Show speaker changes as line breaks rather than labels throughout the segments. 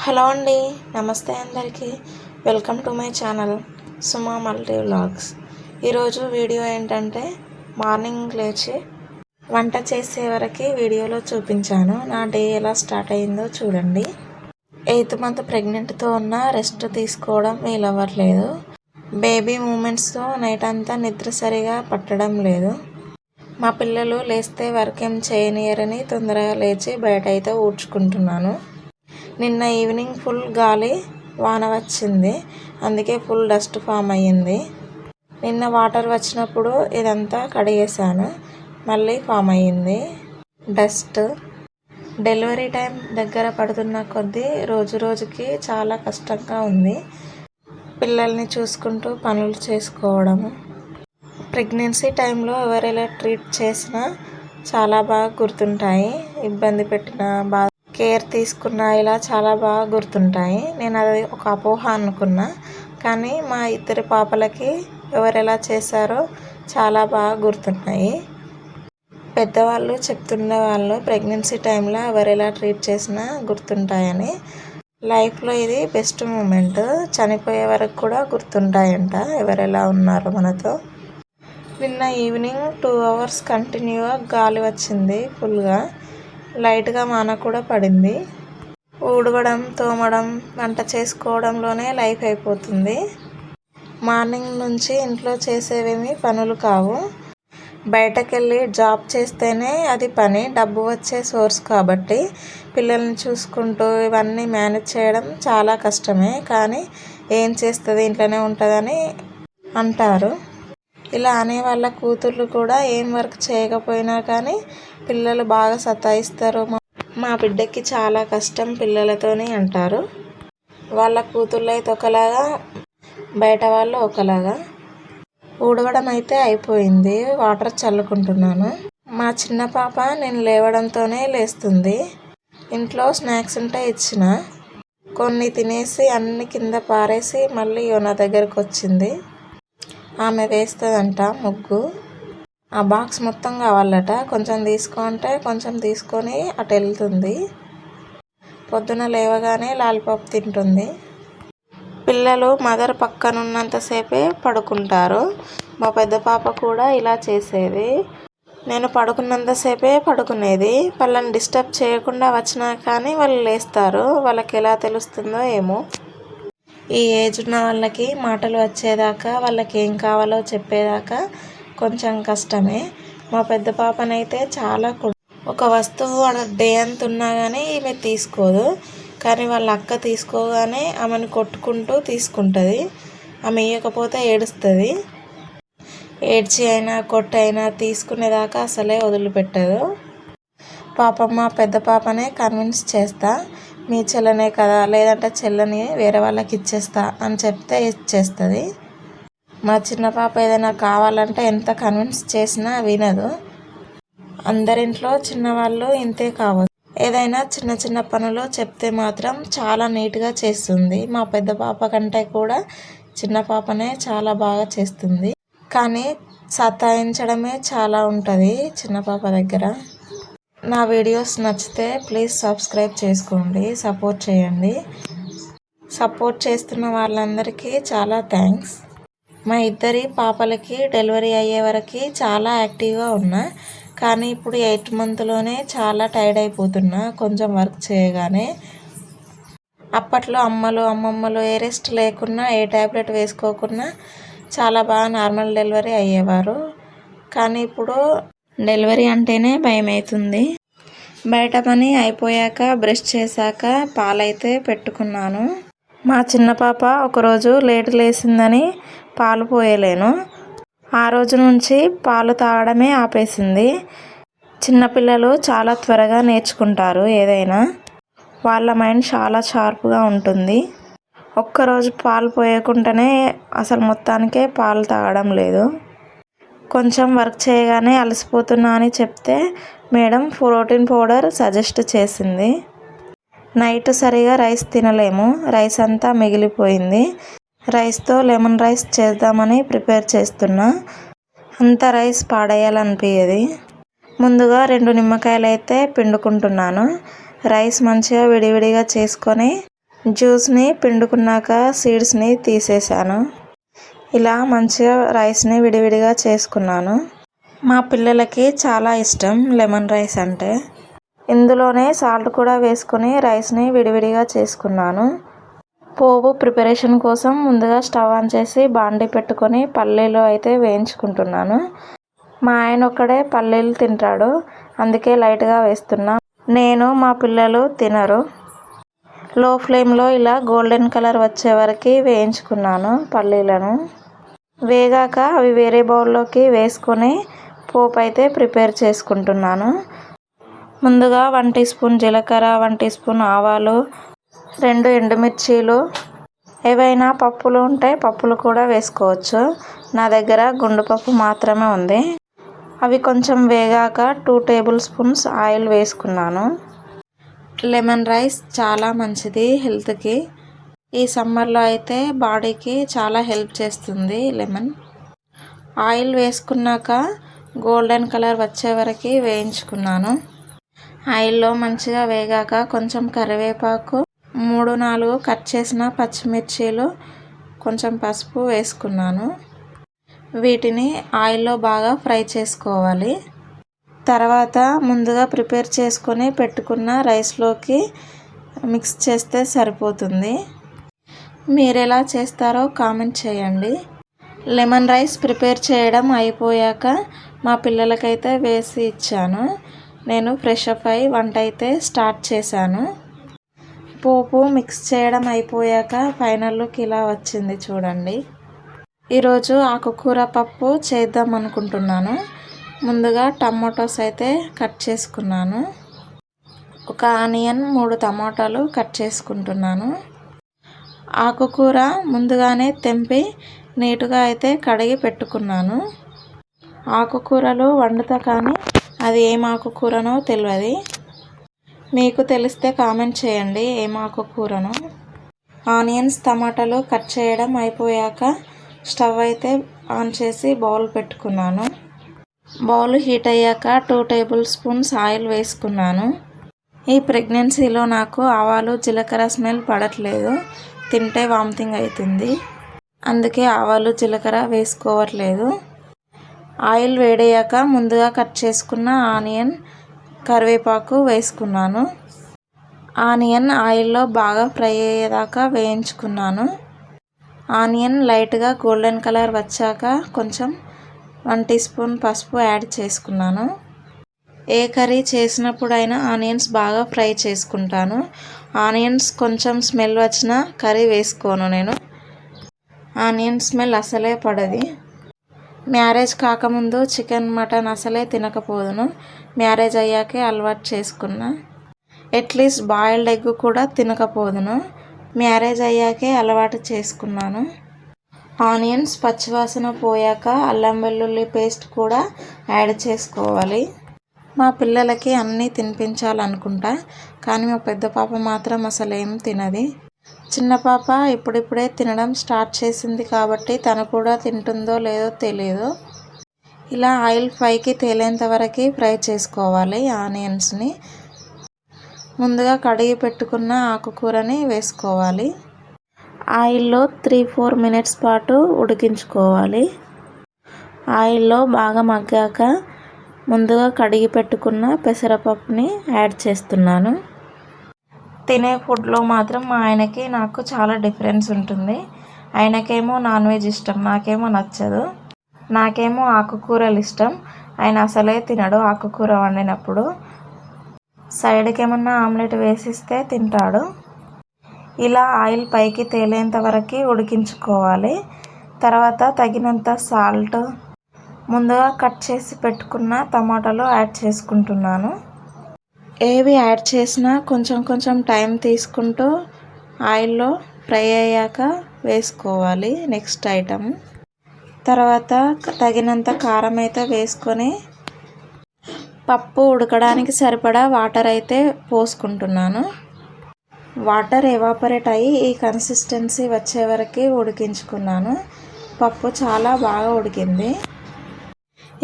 Hello అండి, నమస్తే అందరికీ. Welcome to my channel Suma multi vlogs. ఈరోజు వీడియో ఏంటంటే మార్నింగ్ లేచి వంట చేసే వరకు వీడియోలో చూపించాను. నా డే ఎలా స్టార్ట్ అయ్యిందో చూడండి. 8th మంత్ ప్రెగ్నెంట్తో ఉన్న రెస్ట్ తీసుకోవడం వీలవ్వట్లేదు. బేబీ మూమెంట్స్తో నైట్ అంతా నిద్ర సరిగా పట్టడం లేదు. మా పిల్లలు లేస్తే వర్క్ ఏం చేయనియరని తొందరగా లేచి బయట అయితే ఊడ్చుకుంటున్నాను. నిన్న ఈవినింగ్ ఫుల్ గాలి వాన వచ్చింది, అందుకే ఫుల్ డస్ట్ ఫామ్ అయ్యింది. నిన్న వాటర్ వచ్చినప్పుడు ఇదంతా కడిగేసాను, మళ్ళీ ఫామ్ అయ్యింది డస్ట్. డెలివరీ టైం దగ్గర పడుతున్న కొద్దీ రోజు రోజుకి చాలా కష్టంగా ఉంది. పిల్లల్ని చూసుకుంటూ పనులు చేసుకోవడము. ప్రెగ్నెన్సీ టైంలో ఎవరెలా ట్రీట్ చేసినా చాలా బాగా గుర్తుంటాయి. ఇబ్బంది పెట్టిన బాగా కేర్ తీసుకున్న ఇలా చాలా బాగా గుర్తుంటాయి. నేను అది ఒక అపోహ అనుకున్నా, కానీ మా ఇద్దరి పాపలకి ఎవరెలా చేశారో చాలా బాగా గుర్తున్నాయి. పెద్దవాళ్ళు చెప్తుండేవాళ్ళు ప్రెగ్నెన్సీ టైంలో ఎవరెలా ట్రీట్ చేసినా గుర్తుంటాయని. లైఫ్లో ఇది బెస్ట్ మూమెంట్, చనిపోయే వరకు కూడా గుర్తుంటాయంట ఎవరెలా ఉన్నారో మనతో. నిన్న ఈవినింగ్ 2 hours కంటిన్యూగా గాలి వచ్చింది ఫుల్గా. లైట్గా వాన కూడా పడింది. ఊడవడం, తోమడం, వంట చేసుకోవడంలోనే లైఫ్ అయిపోతుంది. మార్నింగ్ నుంచి ఇంట్లో చేసేవేమీ పనులు కావు. బయటకెళ్ళి జాబ్ చేస్తేనే అది పని, డబ్బు వచ్చే సోర్స్ కాబట్టి పిల్లల్ని చూసుకుంటూ ఇవన్నీ మేనేజ్ చేయడం చాలా కష్టమే. కానీ ఏం చేస్తుంది, ఇంట్లోనే ఉంటుందని అంటారు. ఇలా అనే వాళ్ళ కూతుర్లు కూడా ఏం వర్క్ చేయకపోయినా కానీ పిల్లలు బాగా సతాయిస్తారు, మా బిడ్డకి చాలా కష్టం పిల్లలతోని అంటారు. వాళ్ళ కూతుర్లు అయితే ఒకలాగా, బయట వాళ్ళు ఒకలాగా. ఊడవడం అయితే అయిపోయింది, వాటర్ చల్లుకుంటున్నాను. మా చిన్న పాప నేను లేవడంతోనే లేస్తుంది. ఇంట్లో స్నాక్స్ ఉంటే ఇచ్చిన, కొన్ని తినేసి అన్ని కింద పారేసి మళ్ళీ నా దగ్గరకు వచ్చింది. ఆమె వేస్తుందంట ముగ్గు. ఆ బాక్స్ మొత్తం కావాలట, కొంచెం తీసుకుంటే కొంచెం తీసుకొని అటు వెళ్తుంది. పొద్దున లేవగానే లాలీపాప్ తింటుంది. పిల్లలు మదర్ పక్కనున్నంతసేపే పడుకుంటారు. మా పెద్ద పాప కూడా ఇలా చేసేది. నేను పడుకున్నంతసేపే పడుకునేది. వాళ్ళని డిస్టర్బ్ చేయకుండా వచ్చినా కానీ వాళ్ళు లేస్తారు. వాళ్ళకి ఎలా తెలుస్తుందో ఏమో. ఈ ఏజ్ ఉన్న వాళ్ళకి మాటలు వచ్చేదాకా, వాళ్ళకి ఏం కావాలో చెప్పేదాకా కొంచెం కష్టమే. మా పెద్ద పాపనైతే చాలా ఒక వస్తువు డే అంత ఉన్నా కానీ ఈమె తీసుకోదు, కానీ వాళ్ళ అక్క తీసుకోగానే ఆమెను కొట్టుకుంటూ తీసుకుంటుంది. ఆమె ఇవ్వకపోతే ఏడుస్తుంది. ఏడ్చి అయినా కొట్టైనా తీసుకునేదాకా అసలే వదిలిపెట్టదు. పాపం మా పెద్ద పాపనే కన్విన్స్ చేస్తా, మీ చెల్లనే కదా, లేదంటే చెల్లని వేరే వాళ్ళకి ఇచ్చేస్తా అని చెప్తే ఇచ్చేస్తుంది. మా చిన్న పాప ఏదైనా కావాలంటే ఎంత కన్విన్స్ చేసినా వినదు. అందరింట్లో చిన్నవాళ్ళు ఇంతే కావచ్చు. ఏదైనా చిన్న చిన్న పనులు చెప్తే మాత్రం చాలా నీట్గా చేస్తుంది. మా పెద్ద పాప కంటే కూడా చిన్న పాపనే చాలా బాగా చేస్తుంది. కానీ సతాయించడమే చాలా ఉంటుంది చిన్న పాప దగ్గర. నా వీడియోస్ నచ్చితే ప్లీజ్ సబ్స్క్రైబ్ చేసుకోండి, సపోర్ట్ చేయండి. సపోర్ట్ చేస్తున్న వాళ్ళందరికీ చాలా థ్యాంక్స్. మా ఇద్దరి పాపలకి డెలివరీ అయ్యే వరకు చాలా యాక్టివ్గా ఉన్నా, కానీ ఇప్పుడు 8th మంత్లోనే చాలా టైర్డ్ అయిపోతున్నా కొంచెం వర్క్ చేయగానే. అప్పట్లో అమ్మమ్మలు ఏ రెస్ట్ లేకున్నా, ఏ ట్యాబ్లెట్ వేసుకోకున్నా చాలా బాగా నార్మల్ డెలివరీ అయ్యేవారు. కానీ ఇప్పుడు డెలివరీ అంటేనే భయం అవుతుంది. బయట పని అయిపోయాక బ్రష్ చేశాక పాలైతే పెట్టుకున్నాను. మా చిన్న పాప ఒకరోజు లేటు లేసిందని పాలు పోయలేను. ఆ రోజు నుంచి పాలు తాగడమే ఆపేసింది. చిన్నపిల్లలు చాలా త్వరగా నేర్చుకుంటారు ఏదైనా. వాళ్ళ మైండ్ చాలా షార్ప్గా ఉంటుంది. ఒక్కరోజు పాలు పోయకుండానే అసలు మొత్తానికే పాలు తాగడం లేదు. కొంచెం వర్క్ చేయగానే అలసిపోతున్నా అని చెప్తే మేడం ప్రోటీన్ పౌడర్ సజెస్ట్ చేసింది. నైట్ సరిగా రైస్ తినలేము, రైస్ అంతా మిగిలిపోయింది. రైస్తో లెమన్ రైస్ చేద్దామని ప్రిపేర్ చేస్తున్నా. అంత రైస్ పాడేయాలనిపించేది. ముందుగా 2 నిమ్మకాయలు అయితే పిండుకుంటున్నాను. రైస్ మంచిగా విడివిడిగా చేసుకొని జ్యూస్ని పిండుకున్నాక సీడ్స్ని తీసేసాను. ఇలా మంచిగా రైస్ని విడివిడిగా చేసుకున్నాను. మా పిల్లలకి చాలా ఇష్టం లెమన్ రైస్ అంటే. ఇందులోనే సాల్ట్ కూడా వేసుకొని రైస్ని విడివిడిగా చేసుకున్నాను. పోపు ప్రిపరేషన్ కోసం ముందుగా స్టవ్ ఆన్ చేసి బాండి పెట్టుకొని పల్లీలు అయితే వేయించుకుంటున్నాను. మా ఆయన ఒక్కడే పల్లీలు తింటాడు, అందుకే లైట్గా వేస్తున్నా. నేను మా పిల్లలు తినరు. లో ఫ్లేమ్లో ఇలా గోల్డెన్ కలర్ వచ్చే వరకు వేయించుకున్నాను పల్లీలను. వేగాక అవి వేరే బౌల్లోకి వేసుకొని పోపు అయితే ప్రిపేర్ చేసుకుంటున్నాను. ముందుగా 1 టీ స్పూన్ జీలకర్ర, 1 టీ స్పూన్ ఆవాలు, 2 ఎండుమిర్చీలు, ఏవైనా పప్పులు ఉంటే పప్పులు కూడా వేసుకోవచ్చు. నా దగ్గర గుండు పప్పు మాత్రమే ఉంది. అవి కొంచెం వేగాక 2 టేబుల్ స్పూన్స్ ఆయిల్ వేసుకున్నాను. లెమన్ రైస్ చాలా మంచిది హెల్త్కి. ఈ సమ్మర్లో అయితే బాడీకి చాలా హెల్ప్ చేస్తుంది లెమన్. ఆయిల్ వేసుకున్నాక గోల్డెన్ కలర్ వచ్చే వరకు వేయించుకున్నాను. ఆయిల్లో మంచిగా వేగాక కొంచెం కరివేపాకు, 3-4 కట్ చేసిన పచ్చిమిర్చీలు, కొంచెం పసుపు వేసుకున్నాను. వీటిని ఆయిల్లో బాగా ఫ్రై చేసుకోవాలి. తర్వాత ముందుగా ప్రిపేర్ చేసుకొని పెట్టుకున్న రైస్లోకి మిక్స్ చేస్తే సరిపోతుంది. మీరు ఎలా చేస్తారో కామెంట్ చేయండి. లెమన్ రైస్ ప్రిపేర్ చేయడం అయిపోయాక మా పిల్లలకైతే వేసి ఇచ్చాను. నేను ఫ్రెష్ అప్ అయి వంట అయితే స్టార్ట్ చేశాను. పోపు మిక్స్ చేయడం అయిపోయాక ఫైనల్ లుక్ ఇలా వచ్చింది చూడండి. ఈరోజు ఆకుకూర పప్పు చేద్దాం అనుకుంటున్నాను. ముందుగా టమాటోస్ అయితే కట్ చేసుకున్నాను. ఒక ఆనియన్, 3 టమాటాలు కట్ చేసుకుంటున్నాను. ఆకుకూర ముందుగానే తెంపి నీట్గా అయితే కడిగి పెట్టుకున్నాను. ఆకుకూరలు వండుతా కానీ అది ఏం ఆకుకూరనో తెలియదు. మీకు తెలిస్తే కామెంట్ చేయండి ఏం ఆకుకూరనో. ఆనియన్స్, టమాటాలు కట్ చేయడం అయిపోయాక స్టవ్ అయితే ఆన్ చేసి బౌల్ పెట్టుకున్నాను. బౌల్ హీట్ అయ్యాక 2 టేబుల్ స్పూన్స్ ఆయిల్ వేసుకున్నాను. ఈ ప్రెగ్నెన్సీలో నాకు ఆవాలు, జీలకర్ర స్మెల్ పడట్లేదు. తింటే వామిటింగ్ అవుతుంది. అందుకే ఆవాలు, జీలకర్ర వేసుకోవట్లేదు. ఆయిల్ వేడయ్యాక ముందుగా కట్ చేసుకున్న ఆనియన్, కరివేపాకు వేసుకున్నాను. ఆనియన్ ఆయిల్లో బాగా ఫ్రై అయ్యేదాకా వేయించుకున్నాను. ఆనియన్ లైట్గా గోల్డెన్ కలర్ వచ్చాక కొంచెం 1 టీ స్పూన్ పసుపు యాడ్ చేసుకున్నాను. ఏ కర్రీ చేసినప్పుడైనా ఆనియన్స్ బాగా ఫ్రై చేసుకుంటాను. ఆనియన్స్ కొంచెం స్మెల్ వచ్చినా కర్రీ వేసుకోను నేను. ఆనియన్ స్మెల్ అసలే పడది. మ్యారేజ్ కాకముందు చికెన్, మటన్ అసలే తినకపోదును. మ్యారేజ్ అయ్యాకే అలవాటు చేసుకున్నా. అట్లీస్ట్ బాయిల్డ్ ఎగ్ కూడా తినకపోదును. మ్యారేజ్ అయ్యాకే అలవాటు చేసుకున్నాను. ఆనియన్స్ పచ్చివాసన పోయాక అల్లం వెల్లుల్లి పేస్ట్ కూడా యాడ్ చేసుకోవాలి. మా పిల్లలకి అన్నీ తినిపించాలనుకుంటా, కానీ మా పెద్ద పాప మాత్రం అసలు ఏం తినది. చిన్న పాప ఇప్పుడిప్పుడే తినడం స్టార్ట్ చేసింది కాబట్టి తను కూడా తింటుందో లేదో తెలియదు. ఇలా ఆయిల్ పైకి తేలేంత వరకు ఫ్రై చేసుకోవాలి ఆనియన్స్ని. ముందుగా కడిగి పెట్టుకున్న ఆకుకూరని వేసుకోవాలి. ఆయిల్లో 3-4 మినిట్స్ పాటు ఉడికించుకోవాలి. ఆయిల్లో బాగా మగ్గాక ముందుగా కడిగి పెట్టుకున్న పెసరపప్పుని యాడ్ చేస్తున్నాను. తినే ఫుడ్లో మాత్రం మా ఆయనకి నాకు చాలా డిఫరెన్స్ ఉంటుంది. ఆయనకేమో నాన్ వెజ్ ఇష్టం, నాకేమో నచ్చదు. నాకేమో ఆకుకూరలు ఇష్టం, ఆయన అసలే తినడు. ఆకుకూర వండినప్పుడు సైడ్కి ఏమన్నా ఆమ్లెట్ వేసిస్తే తింటాడు. ఇలా ఆయిల్ పైకి తేలేంత వరకు ఉడికించుకోవాలి. తర్వాత తగినంత సాల్ట్, ముందుగా కట్ చేసి పెట్టుకున్న టమాటాలు యాడ్ చేసుకుంటున్నాను. ఏవి యాడ్ చేసినా కొంచెం కొంచెం టైం తీసుకుంటూ ఆయిల్లో ఫ్రై అయ్యాక వేసుకోవాలి నెక్స్ట్ ఐటమ్. తర్వాత తగినంత కారం అయితే వేసుకొని పప్పు ఉడకడానికి సరిపడా వాటర్ అయితే పోసుకుంటున్నాను. వాటర్ ఎవాపరేట్ అయ్యి ఈ కన్సిస్టెన్సీ వచ్చే వరకు ఉడికించుకున్నాను. పప్పు చాలా బాగా ఉడికింది.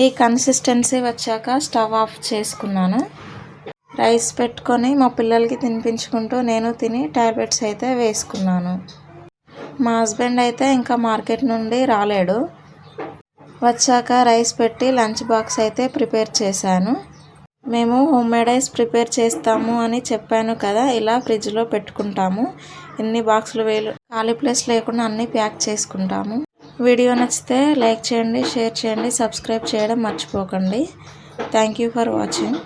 ఈ కన్సిస్టెన్సీ వచ్చాక స్టవ్ ఆఫ్ చేసుకున్నాను. రైస్ పెట్టుకొని మా పిల్లలకి తినిపించుకుంటూ నేను తిని టాబ్లెట్స్ అయితే వేసుకున్నాను. మా హస్బెండ్ అయితే ఇంకా మార్కెట్ నుండి రాలేడు. వచ్చాక రైస్ పెట్టి లంచ్ బాక్స్ అయితే ప్రిపేర్ చేశాను. మేము హోమ్మేడ్ రైస్ ప్రిపేర్ చేస్తాము అని చెప్పాను కదా, ఇలా ఫ్రిడ్జ్లో పెట్టుకుంటాము. ఎన్ని బాక్సులు ఖాళీ ప్లేస్ లేకుండా అన్నీ ప్యాక్ చేసుకుంటాము. వీడియో నచ్చితే లైక్ చేయండి, షేర్ చేయండి, సబ్స్క్రైబ్ చేయడం మర్చిపోకండి. Thank you for watching.